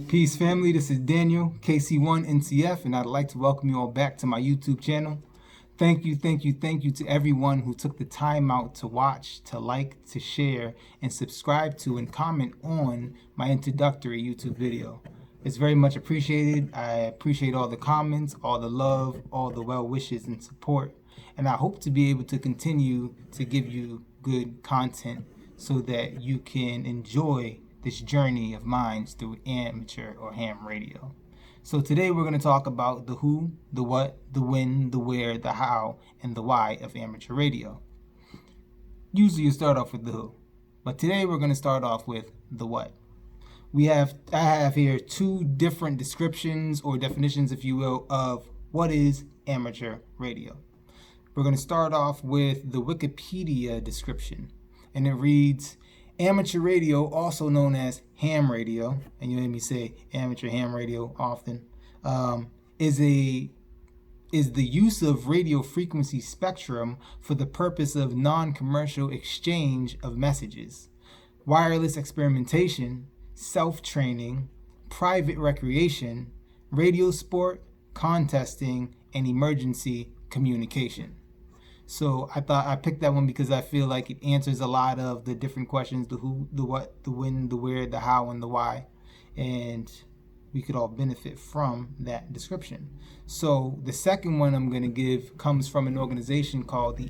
Peace, family. This is Daniel, KC1NCF, and I'd like to welcome you all back to my YouTube channel. Thank you to everyone who took the time out to watch, to like, to share, and subscribe to and comment on my introductory YouTube video. It's very much appreciated. I appreciate all the comments, all the love, all the well wishes and support, and I hope to be able to continue to give you good content so that you can enjoy this journey of mine through amateur or ham radio. So today we're going to talk about the who, the what, the when, the where, the how, and the why of amateur radio. Usually you start off with the who, but today we're going to start off with the what. I have here two different descriptions or definitions, if you will, of what is amateur radio. We're going to start off with the Wikipedia description, and it reads, amateur radio, also known as ham radio, and you hear me say amateur ham radio often, is the use of radio frequency spectrum for the purpose of non-commercial exchange of messages, wireless experimentation, self-training, private recreation, radio sport, contesting, and emergency communication. So I thought I picked that one because I feel like it answers a lot of the different questions, the who, the what, the when, the where, the how, and the why. And we could all benefit from that description. So the second one I'm going to give comes from an organization called the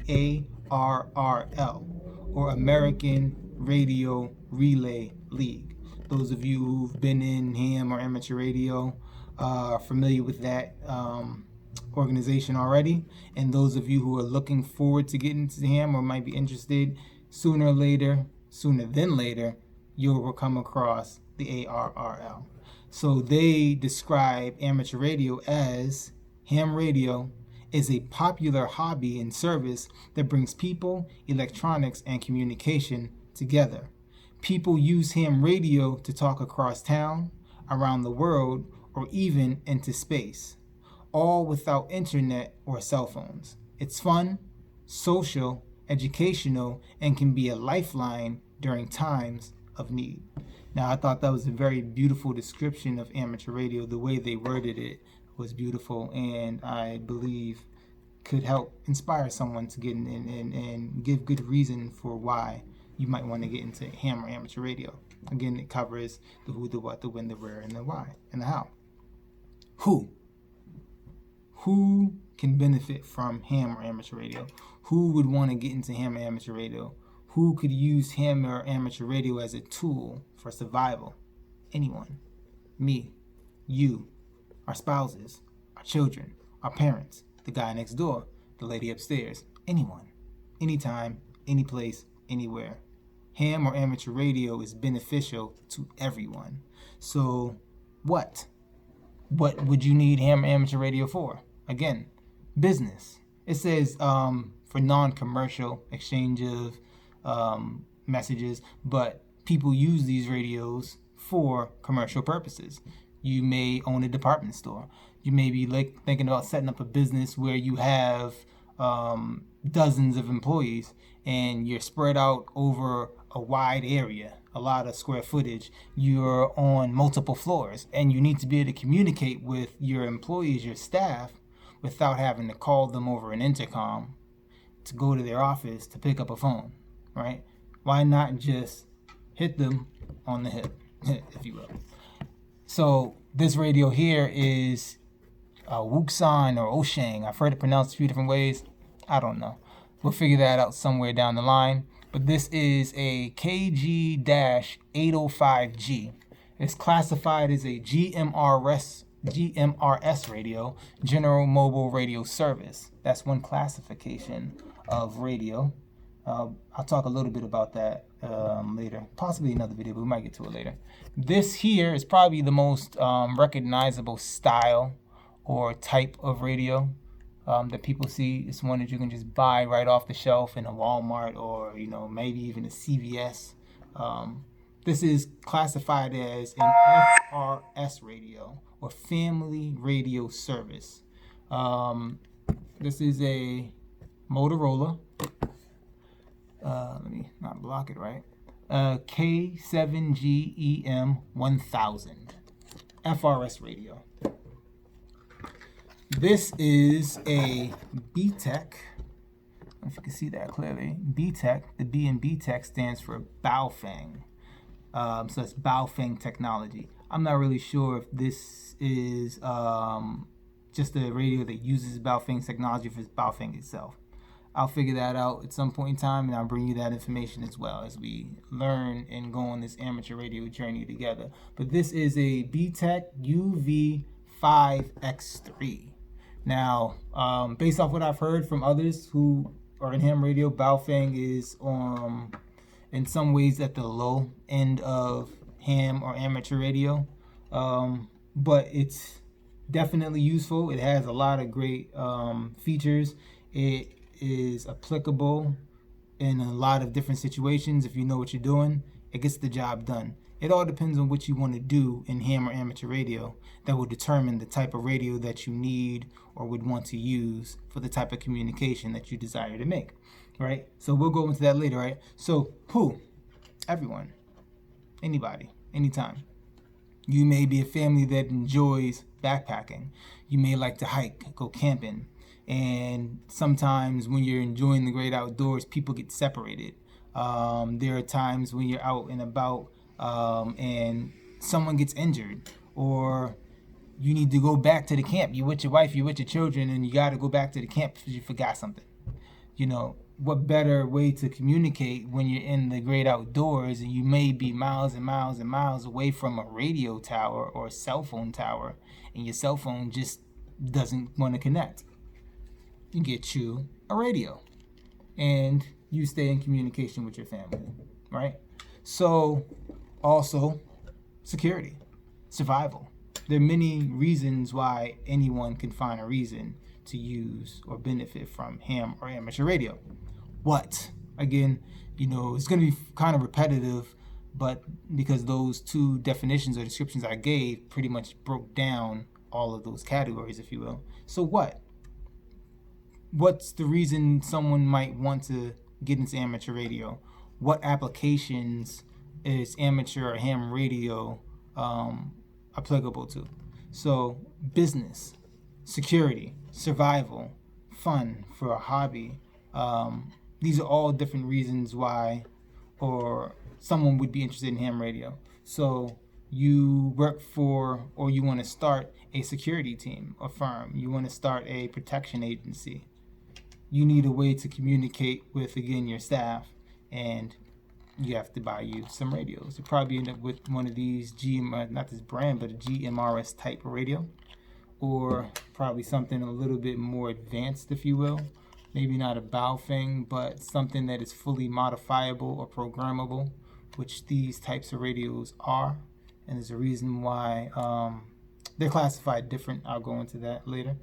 ARRL, or American Radio Relay League. Those of you who've been in ham or amateur radio are familiar with that organization already, and those of you who are looking forward to getting into ham or might be interested, sooner than later, you'll come across the ARRL. So they describe amateur radio as ham radio is a popular hobby and service that brings people, electronics, and communication together. People use ham radio to talk across town, around the world, or even into space, all without internet or cell phones. It's fun, social, educational, and can be a lifeline during times of need. Now, I thought that was a very beautiful description of amateur radio. The way they worded it was beautiful, and I believe could help inspire someone to get in and give good reason for why you might want to get into ham or amateur radio. Again, it covers the who, the what, the when, the where, and the why, and the how. Who can benefit from ham or amateur radio? Who would want to get into ham or amateur radio? Who could use ham or amateur radio as a tool for survival? Anyone. Me, you, our spouses, our children, our parents, the guy next door, the lady upstairs, anyone, anytime, any place, anywhere. Ham or amateur radio is beneficial to everyone. So what would you need ham or amateur radio for? Again, business. It says for non-commercial exchange of messages, but people use these radios for commercial purposes. You may own a department store. You may be thinking about setting up a business where you have dozens of employees and you're spread out over a wide area, a lot of square footage. You're on multiple floors and you need to be able to communicate with your employees, your staff, without having to call them over an intercom to go to their office to pick up a phone, right? Why not just hit them on the hip, if you will? So this radio here is Wuksan or Oshang. I've heard it pronounced a few different ways. I don't know. We'll figure that out somewhere down the line. But this is a KG-805G. It's classified as a GMRS radio, General Mobile Radio Service. That's one classification of radio. I'll talk a little bit about that later, possibly another video, but we might get to it later. This here is probably the most recognizable style or type of radio that people see. It's one that you can just buy right off the shelf in a Walmart or maybe even a CVS. This is classified as an FRS radio, or Family Radio Service. This is a Motorola. Let me not block it right. K7GEM 1000. FRS radio. This is a BTEC. If you can see that clearly, BTEC, the B in BTEC stands for Baofeng. So that's Baofeng technology. I'm not really sure if this is just a radio that uses Baofeng technology, if it's Baofeng itself. I'll figure that out at some point in time, and I'll bring you that information as well as we learn and go on this amateur radio journey together. But this is a BTEC UV5X3. Now, based off what I've heard from others who are in ham radio, Baofeng is in some ways at the low end of ham or amateur radio, but it's definitely useful. It has a lot of great features. It is applicable in a lot of different situations. If you know what you're doing, it gets the job done. It all depends on what you want to do in ham or amateur radio that will determine the type of radio that you need or would want to use for the type of communication that you desire to make, right? So we'll go into that later, right? So who? Everyone. Anybody. Anytime. You may be a family that enjoys backpacking. You may like to hike, go camping. And sometimes when you're enjoying the great outdoors, people get separated. There are times when you're out and about and someone gets injured, or you need to go back to the camp. You're with your wife, you're with your children, and you got to go back to the camp because you forgot something. You know, what better way to communicate when you're in the great outdoors and you may be miles and miles and miles away from a radio tower or a cell phone tower, and your cell phone just doesn't want to connect. You get you a radio, and you stay in communication with your family, right? So, also, security, survival. There are many reasons why anyone can find a reason to use or benefit from ham or amateur radio. What? Again, you know, it's going to be kind of repetitive, but because those two definitions or descriptions I gave pretty much broke down all of those categories, if you will. So what? What's the reason someone might want to get into amateur radio? What applications is amateur or ham radio applicable to? So business, security, survival, fun for a hobby. These are all different reasons why or someone would be interested in ham radio. So you work for or you want to start a security team, a firm. You want to start a protection agency. You need a way to communicate with, again, your staff, and you have to buy you some radios. You probably end up with one of these not this brand, but a GMRS type of radio, or probably something a little bit more advanced, if you will. Maybe not a Baofeng, but something that is fully modifiable or programmable, which these types of radios are. And there's a reason why they're classified different. I'll go into that later.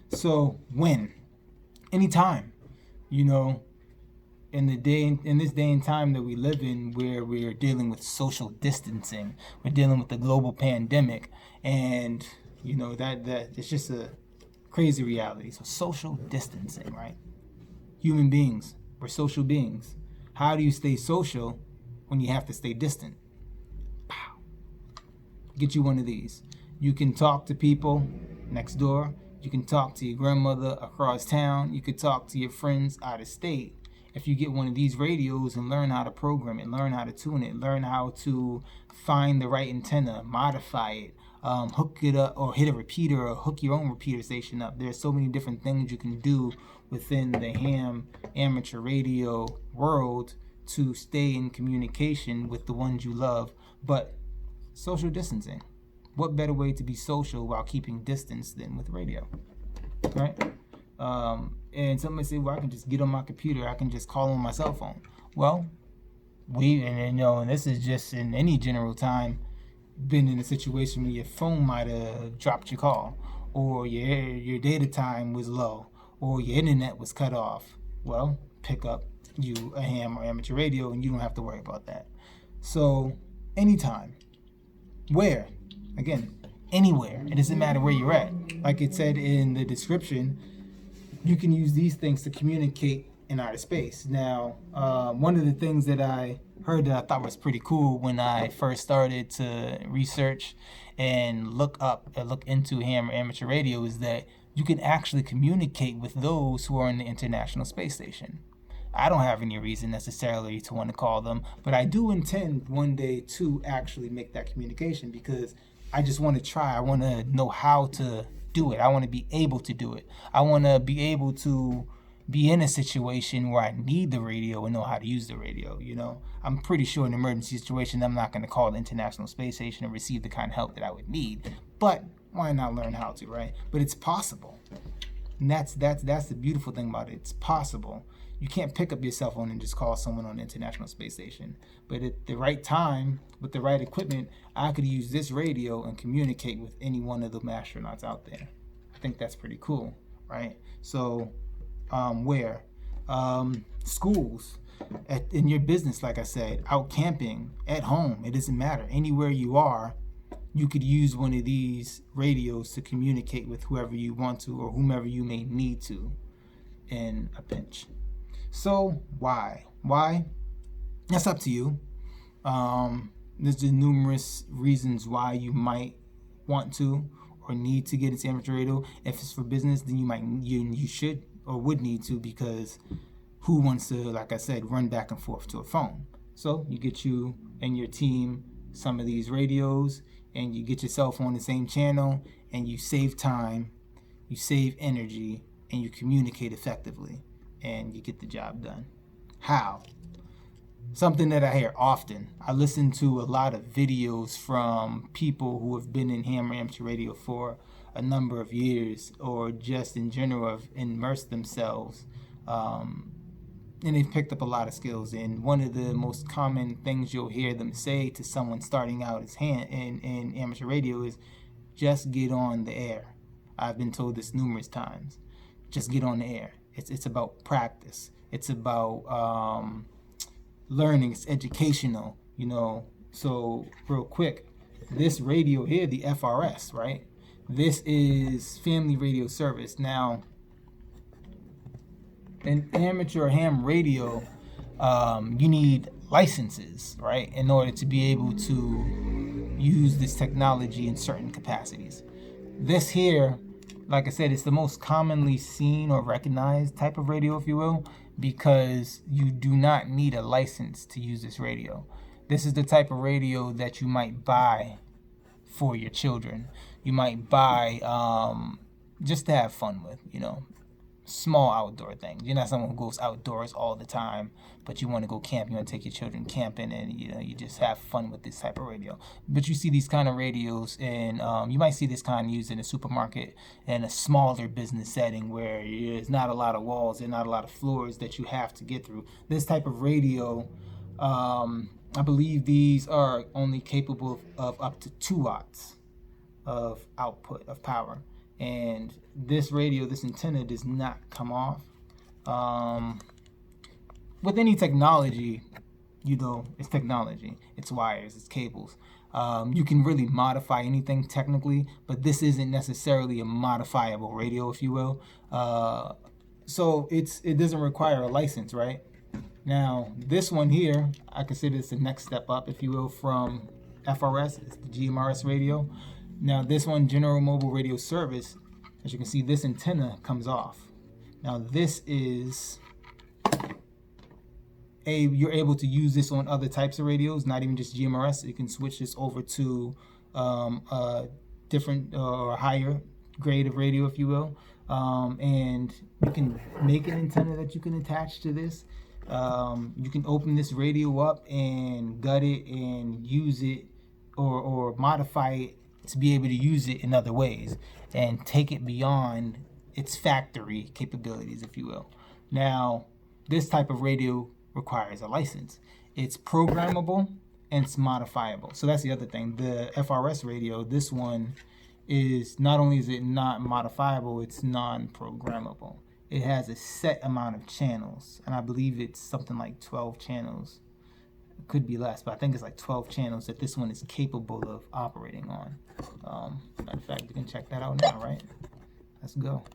So when? Anytime. You know, in this day and time that we live in, where we're dealing with social distancing, we're dealing with the global pandemic, and you know that it's just a crazy reality. So social distancing, right? Human beings, we're social beings. How do you stay social when you have to stay distant? Pow. Get you one of these. You can talk to people next door. You can talk to your grandmother across town. You could talk to your friends out of state. If you get one of these radios and learn how to program it, learn how to tune it, learn how to find the right antenna, modify it, hook it up or hit a repeater or hook your own repeater station up. There's so many different things you can do within the ham amateur radio world to stay in communication with the ones you love. But social distancing. What better way to be social while keeping distance than with radio, right? And somebody say, well, I can just get on my computer. I can just call on my cell phone. Well, and this is just in any general time, been in a situation where your phone might have dropped your call, or your data time was low, or your internet was cut off. Well, pick up you a ham or amateur radio, and you don't have to worry about that. So anytime, where? Again, anywhere. It doesn't matter where you're at. Like it said in the description, you can use these things to communicate in outer space. Now, one of the things that I heard that I thought was pretty cool when I first started to research and look into ham amateur radio is that you can actually communicate with those who are in the International Space Station. I don't have any reason necessarily to want to call them, but I do intend one day to actually make that communication because I just want to try. I want to know how to do it. I want to be able to do it. I want to be able to be in a situation where I need the radio and know how to use the radio. You know, I'm pretty sure in an emergency situation, I'm not going to call the International Space Station and receive the kind of help that I would need. But why not learn how to, right? But it's possible. And that's the beautiful thing about it. It's possible. You can't pick up your cell phone and just call someone on the International Space Station. But at the right time, with the right equipment, I could use this radio and communicate with any one of the astronauts out there. I think that's pretty cool, right? So, where? Schools, in your business, like I said, out camping, at home, it doesn't matter. Anywhere you are, you could use one of these radios to communicate with whoever you want to or whomever you may need to in a pinch. So why? That's up to you. There's numerous reasons why you might want to or need to get into amateur radio. If it's for business, then you should or would need to, because who wants to, like I said, run back and forth to a phone? So you get you and your team some of these radios, and you get yourself on the same channel, and you save time, you save energy, and you communicate effectively, and you get the job done. How? Something that I hear often. I listen to a lot of videos from people who have been in ham amateur radio for a number of years, or just in general have immersed themselves, and they've picked up a lot of skills. And one of the most common things you'll hear them say to someone starting out in amateur radio is, just get on the air. I've been told this numerous times. Just get on the air. It's about practice. It's about learning. It's educational, you know. So real quick, this radio here, the FRS, right? This is Family Radio Service. Now, in amateur ham radio, you need licenses, right, in order to be able to use this technology in certain capacities. This here, like I said, it's the most commonly seen or recognized type of radio, if you will, because you do not need a license to use this radio. This is the type of radio that you might buy for your children. You might buy just to have fun with, you know, small outdoor things. You're not someone who goes outdoors all the time, but you want to go camping, you want to take your children camping, and you know, you just have fun with this type of radio. But you see these kind of radios, and you might see this kind used in a supermarket in a smaller business setting where there's not a lot of walls and not a lot of floors that you have to get through. This type of radio, I believe these are only capable of up to 2 watts of output of power. And this radio, this antenna, does not come off. With any technology, you know, it's technology. It's wires, it's cables. You can really modify anything technically, but this isn't necessarily a modifiable radio, if you will. So it doesn't require a license, right? Now, this one here, I consider this the next step up, if you will, from FRS. It's the GMRS radio. Now, this one, General Mobile Radio Service, as you can see, this antenna comes off. Now, this is you're able to use this on other types of radios, not even just GMRS. You can switch this over to a different or higher grade of radio, if you will. And you can make an antenna that you can attach to this. You can open this radio up and gut it and use it or modify it to be able to use it in other ways and take it beyond its factory capabilities, if you will. Now, this type of radio requires a license. It's programmable and it's modifiable. So that's the other thing. The FRS radio, this one is not only is it not modifiable, it's non-programmable. It has a set amount of channels, and I believe it's something like 12 channels. It could be less, but I think it's like 12 channels that this one is capable of operating on. Matter of fact, you can check that out now, right? Let's go.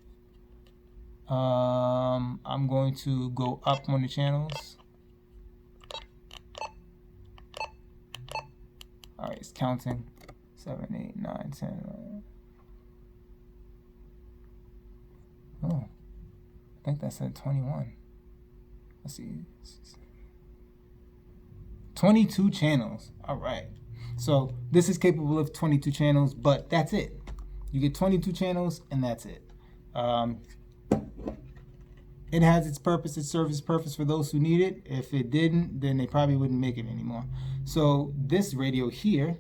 I'm going to go up on the channels. All right, it's counting. 7, 8, 9, 10. Oh, I think that said 21. Let's see. 22 channels. All right. So this is capable of 22 channels, but that's it. You get 22 channels, and that's it. It has its purpose. It serves its purpose for those who need it. If it didn't, then they probably wouldn't make it anymore. So this radio here,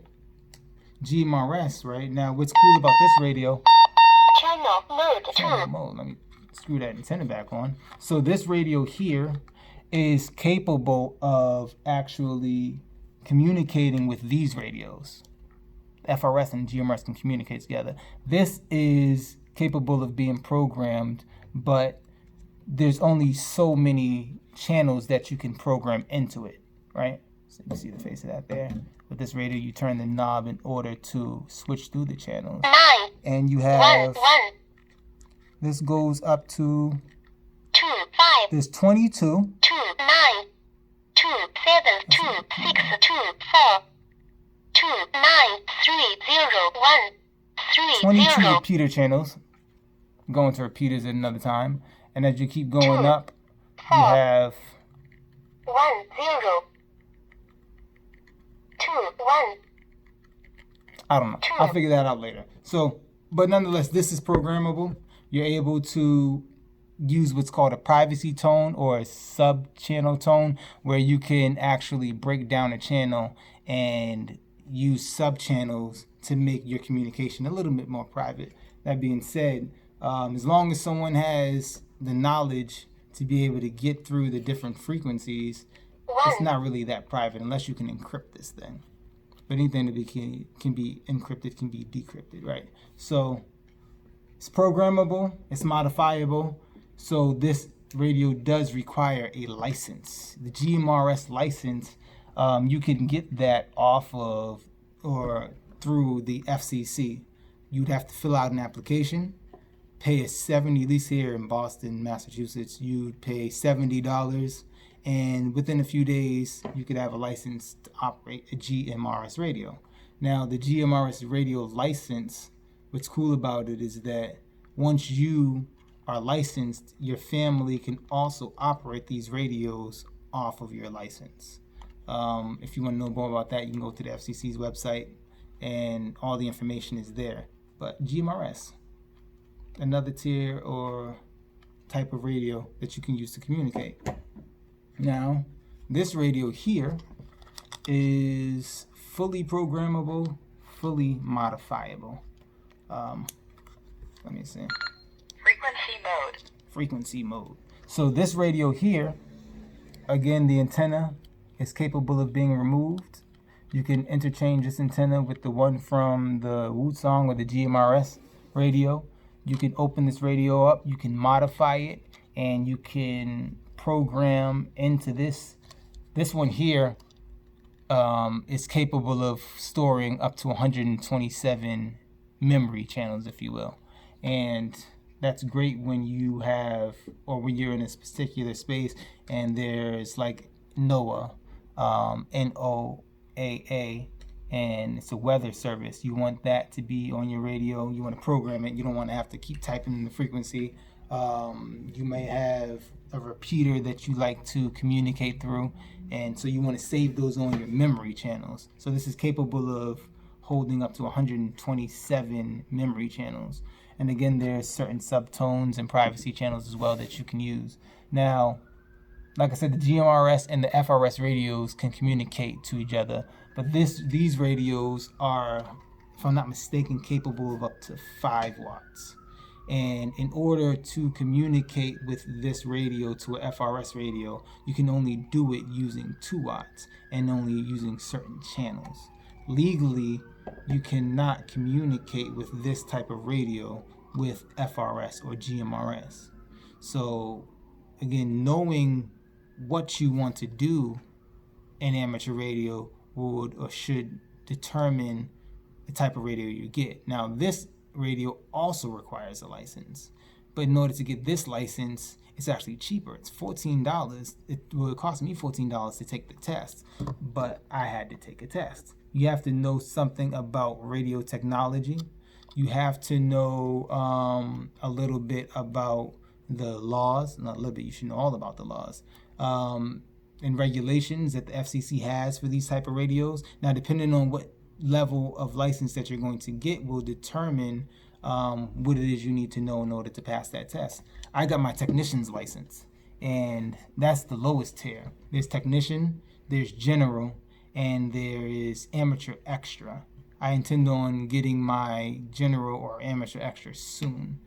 GMRS, right? Now, what's cool about this radio? Channel mode 2. Channel mode. Let me screw that antenna back on. So this radio here is capable of actually communicating with these radios. FRS and GMRS can communicate together. This is capable of being programmed, but there's only so many channels that you can program into it, right? So you see the face of that there. With this radio, you turn the knob in order to switch through the channels. 9. And you have 1. this goes up to 2. 5. there's 22. 2. 9. 2. 7. 2. 6. 2. 4. 2. 9. 3. 0. 1. 3. 22 0. repeater channels. Going to repeaters at another time. And as you keep going up, you have 1. 0. 2. 1. I don't know. I'll figure that out later. So, but nonetheless, this is programmable. You're able to use what's called a privacy tone or a sub-channel tone, where you can actually break down a channel and use sub-channels to make your communication a little bit more private. That being said, as long as someone has the knowledge to be able to get through the different frequencies, it's not really that private unless you can encrypt this thing. But anything that can be encrypted can be decrypted, right? So it's programmable, it's modifiable. So this radio does require a license. The GMRS license, you can get that off of or through the FCC. You'd have to fill out an application, pay a $70, at least here in Boston, Massachusetts, you'd pay $70, and within a few days, you could have a license to operate a GMRS radio. Now, the GMRS radio license, what's cool about it is that once you are licensed, your family can also operate these radios off of your license. If you want to know more about that, you can go to the FCC's website, and all the information is there. But GMRS, another tier or type of radio that you can use to communicate. Now, this radio here is fully programmable, fully modifiable. Let me see. Frequency mode. Frequency mode. So this radio here, again, the antenna is capable of being removed. You can interchange this antenna with the one from the Wootsong or the GMRS radio. You can open this radio up, you can modify it, and you can program into this. This one here is capable of storing up to 127 memory channels, if you will. And that's great when you have, or when you're in a particular space and there's like NOAA, NOAA, and it's a weather service. You want that to be on your radio. You want to program it. You don't want to have to keep typing in the frequency. You may have a repeater that you like to communicate through, and so you want to save those on your memory channels. So this is capable of holding up to 127 memory channels. And again, there's certain subtones and privacy channels as well that you can use. Now, like I said, the GMRS and the FRS radios can communicate to each other, but these radios are, if I'm not mistaken, capable of up to 5 watts. And in order to communicate with this radio to a FRS radio, you can only do it using 2 watts and only using certain channels. Legally, you cannot communicate with this type of radio with FRS or GMRS. So again, knowing what you want to do in amateur radio would or should determine the type of radio you get. Now, this radio also requires a license, but in order to get this license, it's actually cheaper. It's $14. It cost me $14 to take the test, but I had to take a test. You have to know something about radio technology. You have to know a little bit about the laws. Not a little bit, you should know all about the laws. And regulations that the FCC has for these type of radios. Now, depending on what level of license that you're going to get will determine what it is you need to know in order to pass that test. I got my technician's license, and that's the lowest tier. There's technician, there's general, and there is amateur extra. I intend on getting my general or amateur extra soon,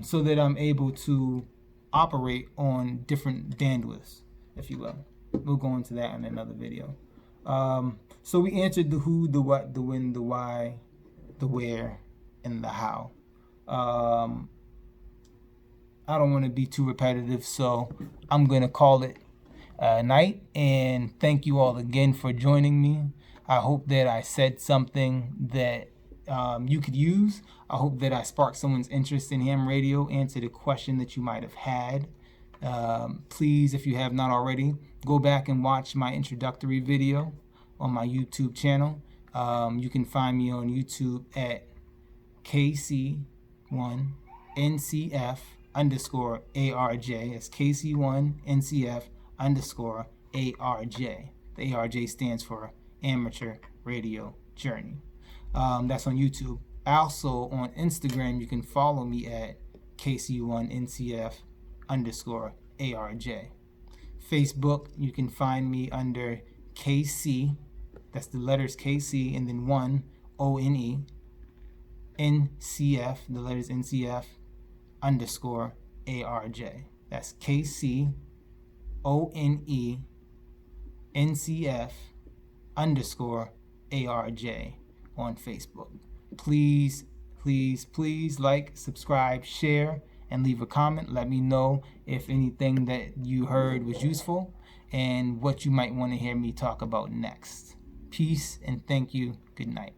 so that I'm able to operate on different bandwidths, if you will. We'll go into that in another video. So we answered the who, the what, the when, the why, the where, and the how. I don't want to be too repetitive, so I'm going to call it a night. And thank you all again for joining me. I hope that I said something that you could use. I hope that I sparked someone's interest in ham radio, answered a question that you might have had. Please, if you have not already, go back and watch my introductory video on my YouTube channel. You can find me on YouTube at KC1NCF_ARJ. It's KC1NCF_ARJ. The ARJ stands for Amateur Radio Journey. That's on YouTube. Also on Instagram, you can follow me at KC1NCF_ARJ. Facebook, you can find me under KC, that's the letters KC and then 1 ONE, NCF, the letters NCF_ARJ. That's KC ONE NCF_ARJ on Facebook. Please like, subscribe, share, and leave a comment. Let me know if anything that you heard was useful and what you might want to hear me talk about next. Peace and thank you. Good night.